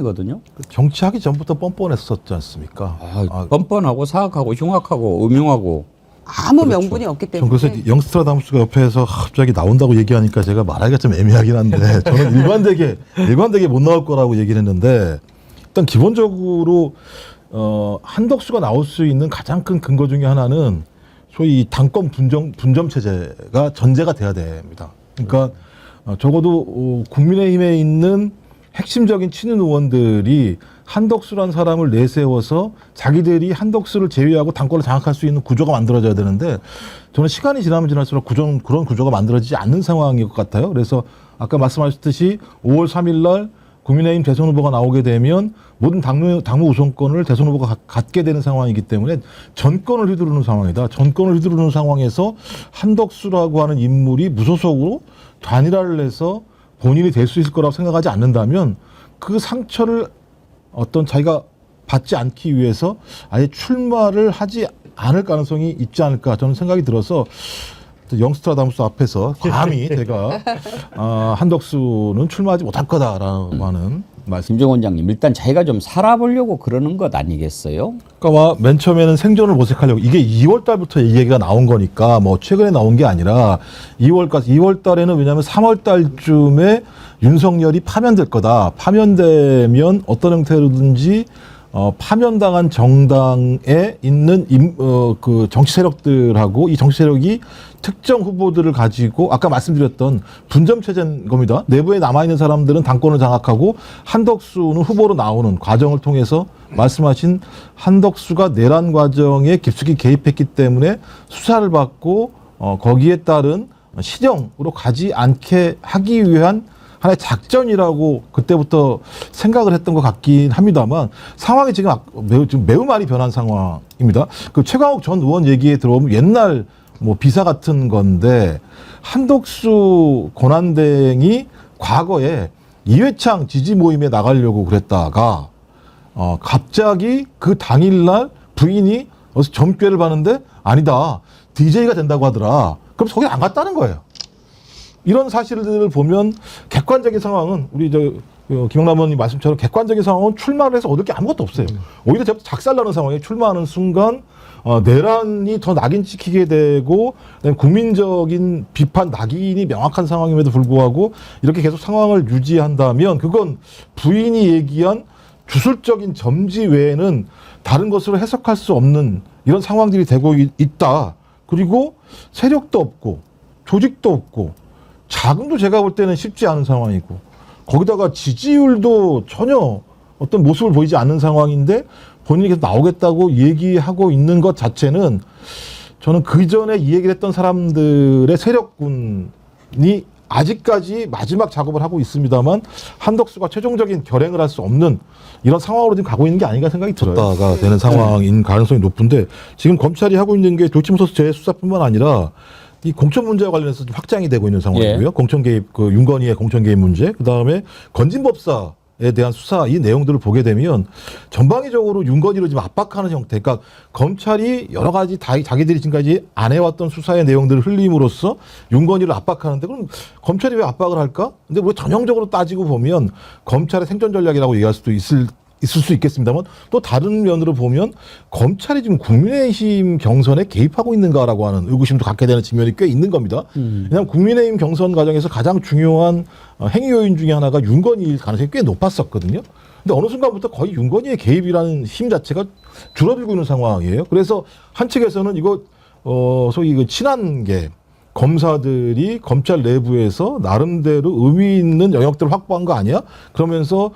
사람이거든요. 정치하기 전부터 뻔뻔했었지 않습니까? 뻔뻔하고 사악하고 흉악하고 음흉하고. 아무 그렇죠. 명분이 없기 전 때문에. 그래서 영스트라다무스가 옆에서 갑자기 나온다고 얘기하니까 제가 말하기가 좀 애매하긴 한데 저는 일관되게 못 나올 거라고 얘기를 했는데 일단 기본적으로 한덕수가 나올 수 있는 가장 큰 근거 중에 하나는 소위 당권 분점 체제가 전제가 돼야 됩니다. 그러니까 적어도 국민의힘에 있는 핵심적인 친윤 의원들이 한덕수란 사람을 내세워서 자기들이 한덕수를 제외하고 당권을 장악할 수 있는 구조가 만들어져야 되는데 저는 시간이 지나면 지날수록 그런 구조가 만들어지지 않는 상황일 것 같아요. 그래서 아까 말씀하셨듯이 5월 3일 날 국민의힘 대선 후보가 나오게 되면 모든 당무 우선권을 대선 후보가 갖게 되는 상황이기 때문에 전권을 휘두르는 상황이다. 전권을 휘두르는 상황에서 한덕수라고 하는 인물이 무소속으로 단일화를 해서 본인이 될 수 있을 거라고 생각하지 않는다면 그 상처를 어떤 자기가 받지 않기 위해서 아예 출마를 하지 않을 가능성이 있지 않을까 저는 생각이 들어서 영스트라다무스 앞에서 감히 제가 한덕수는 출마하지 못할 거다라고 하는 말씀. 김정 원장님 일단 자기가 좀 살아보려고 그러는 것 아니겠어요? 그러니까 맨 처음에는 생존을 모색하려고 이게 2월 달부터 이 얘기가 나온 거니까 뭐 최근에 나온 게 아니라 2월 달에는 왜냐하면 3월 달쯤에 윤석열이 파면될 거다. 파면되면 어떤 형태로든지 파면당한 정당에 있는 그 정치 세력들하고 이 정치 세력이 특정 후보들을 가지고 아까 말씀드렸던 분점 체제인 겁니다. 내부에 남아있는 사람들은 당권을 장악하고 한덕수는 후보로 나오는 과정을 통해서 말씀하신 한덕수가 내란 과정에 깊숙이 개입했기 때문에 수사를 받고 거기에 따른 실형으로 가지 않게 하기 위한 하나의 작전이라고 그때부터 생각을 했던 것 같긴 합니다만 상황이 지금 매우 많이 변한 상황입니다. 그 최강욱 전 의원 얘기에 들어오면 옛날 뭐 비사 같은 건데 한덕수 권한대행이 과거에 이회창 지지 모임에 나가려고 그랬다가 갑자기 그 당일날 부인이 어디서 점괘를 받는데 아니다 DJ가 된다고 하더라. 그럼 거기 안 갔다는 거예요. 이런 사실들을 보면 객관적인 상황은 우리 김영남 의원님 말씀처럼 객관적인 상황은 출마를 해서 얻을 게 아무것도 없어요. 오히려 작살나는 상황에 출마하는 순간 내란이 더 낙인 찍히게 되고 국민적인 비판 낙인이 명확한 상황임에도 불구하고 이렇게 계속 상황을 유지한다면 그건 부인이 얘기한 주술적인 점지 외에는 다른 것으로 해석할 수 없는 이런 상황들이 되고 있다. 그리고 세력도 없고 조직도 없고 자금도 제가 볼 때는 쉽지 않은 상황이고 거기다가 지지율도 전혀 어떤 모습을 보이지 않는 상황인데 본인이 계속 나오겠다고 얘기하고 있는 것 자체는 저는 그 전에 이 얘기를 했던 사람들의 세력군이 아직까지 마지막 작업을 하고 있습니다만 한덕수가 최종적인 결행을 할 수 없는 이런 상황으로 지금 가고 있는 게 아닌가 생각이 들어요. 가 되는 상황인 가능성이 높은데 지금 검찰이 하고 있는 게 도이치모터스 재수사뿐만 아니라 이 공천 문제와 관련해서 좀 확장이 되고 있는 상황이고요. 예. 공천 개입, 그 윤건희의 공천 개입 문제, 그 다음에 건진법사에 대한 수사 이 내용들을 보게 되면 전방위적으로 윤건희를 지금 압박하는 형태. 그러니까 검찰이 여러 가지 자기들이 지금까지 안 해왔던 수사의 내용들을 흘림으로써 윤건희를 압박하는데 그럼 검찰이 왜 압박을 할까? 근데 뭐 전형적으로 따지고 보면 검찰의 생존 전략이라고 얘기할 수도 있을 수 있겠습니다만 또 다른 면으로 보면 검찰이 지금 국민의힘 경선에 개입하고 있는가라고 하는 의구심도 갖게 되는 측면이 꽤 있는 겁니다. 왜냐하면 국민의힘 경선 과정에서 가장 중요한 행위 요인 중에 하나가 윤건희일 가능성이 꽤 높았었거든요. 근데 어느 순간부터 거의 윤건희의 개입이라는 힘 자체가 줄어들고 있는 상황이에요. 그래서 한 측에서는 이거 소위 그 친한계 검사들이 검찰 내부에서 나름대로 의미 있는 영역들을 확보한 거 아니야? 그러면서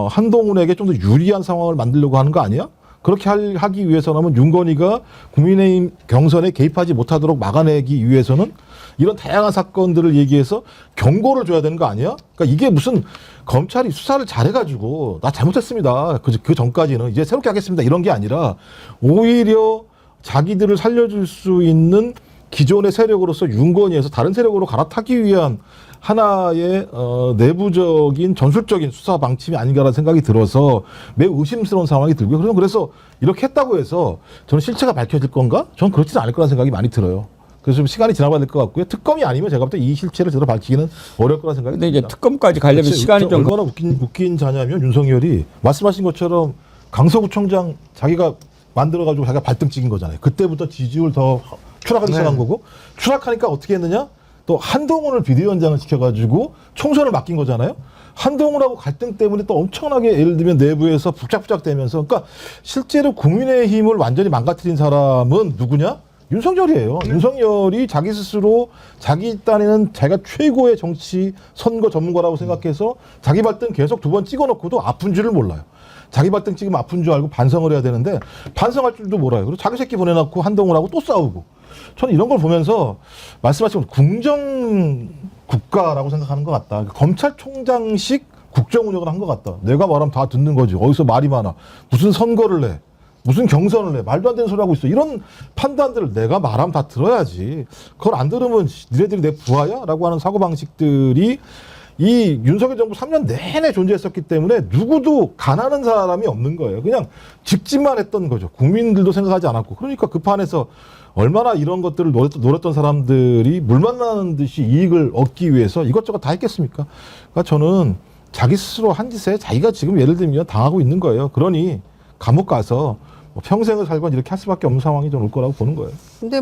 한동훈에게 좀 더 유리한 상황을 만들려고 하는 거 아니야? 그렇게 하기 위해서는 윤건희가 국민의힘 경선에 개입하지 못하도록 막아내기 위해서는 이런 다양한 사건들을 얘기해서 경고를 줘야 되는 거 아니야? 그러니까 이게 무슨 검찰이 수사를 잘해가지고 나 잘못했습니다. 그 전까지는 이제 새롭게 하겠습니다. 이런 게 아니라 오히려 자기들을 살려줄 수 있는 기존의 세력으로서 윤건희에서 다른 세력으로 갈아타기 위한 하나의 내부적인 전술적인 수사 방침이 아닌가라는 생각이 들어서 매우 의심스러운 상황이 들고요. 그래서 이렇게 했다고 해서 저는 실체가 밝혀질 건가? 저는 그렇지는 않을 거라는 생각이 많이 들어요. 그래서 좀 시간이 지나봐야 될 것 같고요. 특검이 아니면 제가 볼 때 이 실체를 제대로 밝히기는 어려울 거라 생각이 근데 듭니다. 이제 특검까지 가려면 그치, 시간이 좀 얼마나 웃긴 자냐면 윤석열이 말씀하신 것처럼 강서구청장 자기가 만들어가지고 자기가 발등 찍은 거잖아요. 그때부터 지지율 더 추락하기 시작한 거고 추락하니까 어떻게 했느냐? 또 한동훈을 비대위원장을 시켜가지고 총선을 맡긴 거잖아요. 한동훈하고 갈등 때문에 또 엄청나게 예를 들면 내부에서 북적북적대면서 그러니까 실제로 국민의힘을 완전히 망가뜨린 사람은 누구냐? 윤석열이에요. 윤석열이 자기 스스로 자기 딴에는 자기가 최고의 정치 선거 전문가라고 생각해서 자기 발등 계속 2번 찍어놓고도 아픈 줄을 몰라요. 자기 발등 찍으면 아픈 줄 알고 반성을 해야 되는데 반성할 줄도 몰라요. 그리고 자기 새끼 보내놓고 한동훈하고 또 싸우고. 저는 이런 걸 보면서 말씀하신 궁정 국가라고 생각하는 것 같다. 검찰총장식 국정 운영을 한 것 같다. 내가 말하면 다 듣는 거지. 어디서 말이 많아. 무슨 선거를 내. 무슨 경선을 내. 말도 안 되는 소리 하고 있어. 이런 판단들을 내가 말하면 다 들어야지. 그걸 안 들으면 니네들이 내 부하야? 라고 하는 사고방식들이 이 윤석열 정부 3년 내내 존재했었기 때문에 누구도 가난한 사람이 없는 거예요. 그냥 직진만 했던 거죠. 국민들도 생각하지 않았고. 그러니까 그 판에서 얼마나 이런 것들을 노렸던 사람들이 물 만나는 듯이 이익을 얻기 위해서 이것저것 다 했겠습니까? 그러니까 저는 자기 스스로 한 짓에 자기가 지금 예를 들면 당하고 있는 거예요. 그러니 감옥 가서 뭐 평생을 살건 이렇게 할 수밖에 없는 상황이 좀 올 거라고 보는 거예요. 근데